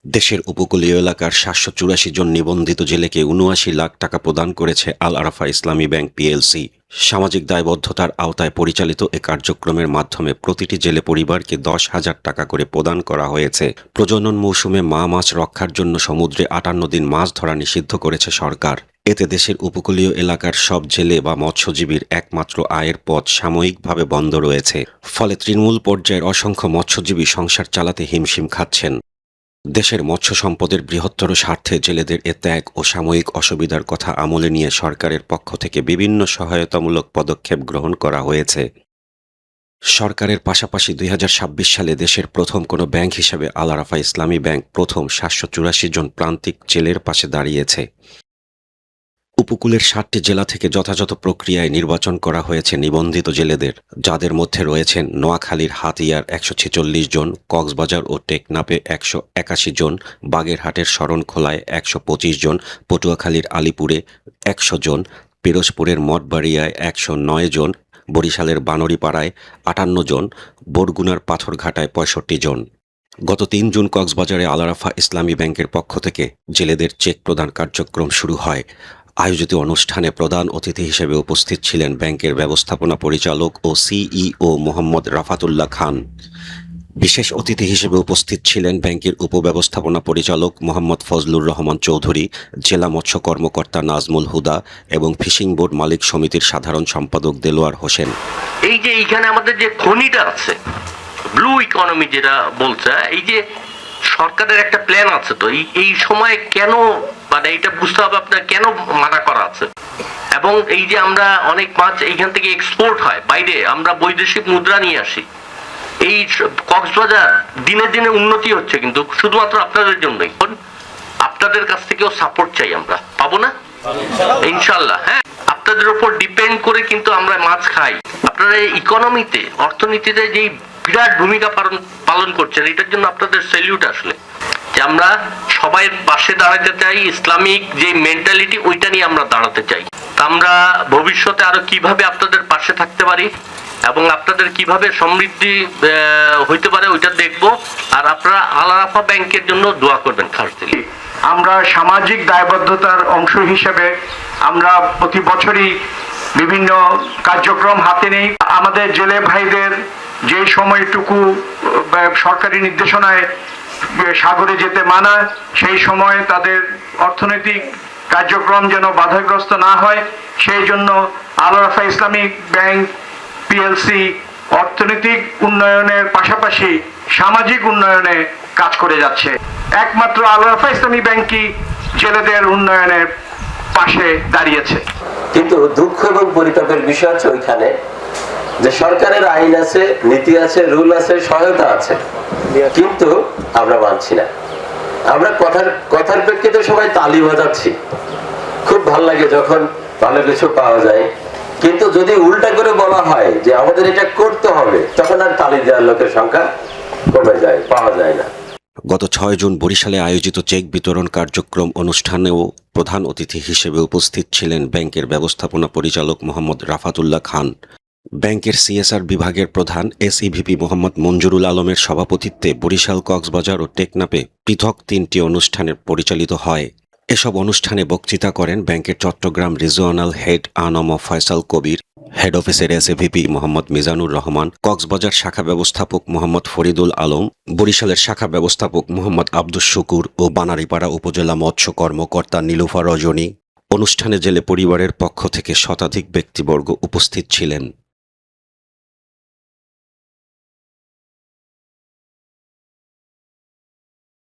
দেশের উপকূলীয় এলাকার ৭৮৪ জন নিবন্ধিত জেলেকে ৭৯ লাখ টাকা প্রদান করেছে আল আরাফা ইসলামী ব্যাংক পিএলসি। সামাজিক দায়বদ্ধতার আওতায় পরিচালিত এ কার্যক্রমের মাধ্যমে প্রতিটি জেলে পরিবারকে ১০,০০০ টাকা করে প্রদান করা হয়েছে। প্রজনন মৌসুমে মা মাছ রক্ষার জন্য সমুদ্রে ৫৮ দিন মাছ ধরা নিষিদ্ধ করেছে সরকার। এতে দেশের উপকূলীয় এলাকার সব জেলে বা মৎস্যজীবীর একমাত্র আয়ের পথ সাময়িকভাবে বন্ধ রয়েছে। ফলে তৃণমূল পর্যায়ের অসংখ্য মৎস্যজীবী সংসার চালাতে হিমশিম খাচ্ছেন। দেশের মৎস্য সম্পদের বৃহত্তর স্বার্থে জেলেদের এ ত্যাগ ও সাময়িক অসুবিধার কথা আমলে নিয়ে সরকারের পক্ষ থেকে বিভিন্ন সহায়তামূলক পদক্ষেপ গ্রহণ করা হয়েছে। সরকারের পাশাপাশি ২০২৬ সালে দেশের প্রথম কোনো ব্যাংক হিসেবে আল আরাফা ইসলামী ব্যাংক প্রথম ৭৮৪ জন প্রান্তিক জেলের পাশে দাঁড়িয়েছে। উপকূলের ৭টি জেলা থেকে যথাযথ প্রক্রিয়ায় নির্বাচন করা হয়েছে নিবন্ধিত জেলেদের, যাদের মধ্যে রয়েছেন নোয়াখালীর হাতিয়ার ১৪৬ জন, কক্সবাজার ও টেকনাফে ১৮১ জন, বাগেরহাটের শরণখোলায় ১২৫ জন, পটুয়াখালীর আলীপুরে ১০০ জন, পিরোজপুরের মঠবাড়িয়ায় ১০৯ জন, বরিশালের বানরীপাড়ায় ৫৮ জন, বরগুনার পাথরঘাটায় ৬৫ জন। গত ৩ জুন কক্সবাজারে আল আরাফা ইসলামী ব্যাংকের পক্ষ থেকে জেলেদের চেক প্রদান কার্যক্রম শুরু হয়। আয়োজিত অনুষ্ঠানে প্রধান অতিথি হিসেবে উপস্থিত ছিলেন ব্যাংকের ব্যবস্থাপনা পরিচালক ও সিইও মোহাম্মদ রাফাতুল্লাহ খান। বিশেষ অতিথি হিসেবে উপস্থিত ছিলেন ব্যাংকের উপব্যবস্থাপনা পরিচালক মোহাম্মদ ফজলুর রহমান চৌধুরী, জেলা মৎস্য কর্মকর্তা নাজমুল হুদা এবং ফিশিং বোর্ড মালিক সমিতির সাধারণ সম্পাদক দেলোয়ার হোসেন। এই যে এইখানে আমাদের যে খনিটা আছে, ব্লু ইকোনমি যেটা বলছে, এই যে সরকারের একটা প্ল্যান আছে, তো এই সময় কেন মানে এটা বুঝতে হবে আপনার কেন মানা করা আছে। এবং এই যে আমরা অনেক মাছ এইখান থেকে এক্সপোর্ট হয় বাইরে, আমরা বৈদেশিক মুদ্রা নিয়ে আসি। এই কক্সবাজার দিনে দিনে উন্নতি হচ্ছে, কিন্তু শুধুমাত্র আপনাদের জন্যই। আপনাদের কাছ থেকেও সাপোর্ট চাই, আমরা পাবো না ইনশাল্লাহ। হ্যাঁ, আপনাদের উপর ডিপেন্ড করে কিন্তু আমরা মাছ খাই। আপনারা ইকোনমিতে, অর্থনীতিতে যেই বিরাট ভূমিকা পালন করছেন, এটার জন্য আপনাদের স্যালিউট। আসলে যে আমরা সবাই পাশে দাঁড়াতে চাই, ইসলামিক যে মেন্টালিটি ওইটা নিয়ে আমরা দাঁড়াতে চাই। আমরা ভবিষ্যতে আরো কিভাবে আপনাদের পাশে থাকতে পারি এবং আপনাদের কিভাবে সমৃদ্ধি হইতে পারে ওইটা দেখব। আর আপনারা আল আরাফা ব্যাংকের জন্য দোয়া করবেন খাস দিলে। আমরা সামাজিক দায়বদ্ধতার অংশ হিসেবে আমরা প্রতি বছরই বিভিন্ন কার্যক্রম হাতে নেই। আমাদের জেলে ভাইদের যে সময়টুকু সরকারি নির্দেশনায় সাগরে যেতে মানা, সেই সময় তাদের অর্থনৈতিক কার্যক্রম যেন বাধাগ্রস্ত না হয়, সেই জন্য আল আরাফা ইসলামিক ব্যাংক পিএলসি অর্থনৈতিক উন্নয়নের পাশাপাশি সামাজিক উন্নয়নে কাজ করে যাচ্ছে। একমাত্র আল আরাফা ইসলামী ব্যাংকই জেলেদের উন্নয়নের পাশে দাঁড়িয়েছে। কিন্তু দুঃখ এবং পরিতাপের বিষয় হচ্ছে ওইখানে যে সরকারের আইন আছে, নীতি আছে, রুল আছে, সহায়তা আছে, কিন্তু আমরা মানছি না। আমরা কথার প্রেক্ষিতে সবাই তালি বাজাচ্ছি, খুব ভালো লাগে যখন ভালো কিছু পাওয়া যায়, কিন্তু যদি উল্টা করে বলা হয় যে আমাদের এটা করতে হবে, তখন আর তালি দেওয়ার লোকের সংখ্যা কমে যায়, পাওয়া যায় না। গত ৬ জুন বরিশালে আয়োজিত চেক বিতরণ কার্যক্রম অনুষ্ঠানেও প্রধান অতিথি হিসেবে উপস্থিত ছিলেন ব্যাংকের ব্যবস্থাপনা পরিচালক মোহাম্মদ রাফাতুল্লাহ খান। ব্যাংকের সিএসআর বিভাগের প্রধান এসইভিপি মোহাম্মদ মঞ্জুরুল আলমের সভাপতিত্বে বরিশাল, কক্সবাজার ও টেকনাফে পৃথক ৩টি অনুষ্ঠানে পরিচালিত হয়। এসব অনুষ্ঠানে বক্তৃতা করেন ব্যাংকের চট্টগ্রাম রিজিওনাল হেড আনম ফয়সাল কবির, হেড অফিসের এসএভিপি মোহাম্মদ মিজানুর রহমান, কক্সবাজার শাখা ব্যবস্থাপক মোহাম্মদ ফরিদুল আলম, বরিশালের শাখা ব্যবস্থাপক মোহাম্মদ আব্দুস শুকুর ও বানারীপাড়া উপজেলা মৎস্য কর্মকর্তা নীলুফা রজনী। অনুষ্ঠানে জেলে পরিবারের পক্ষ থেকে শতাধিক ব্যক্তিবর্গ উপস্থিত ছিলেন।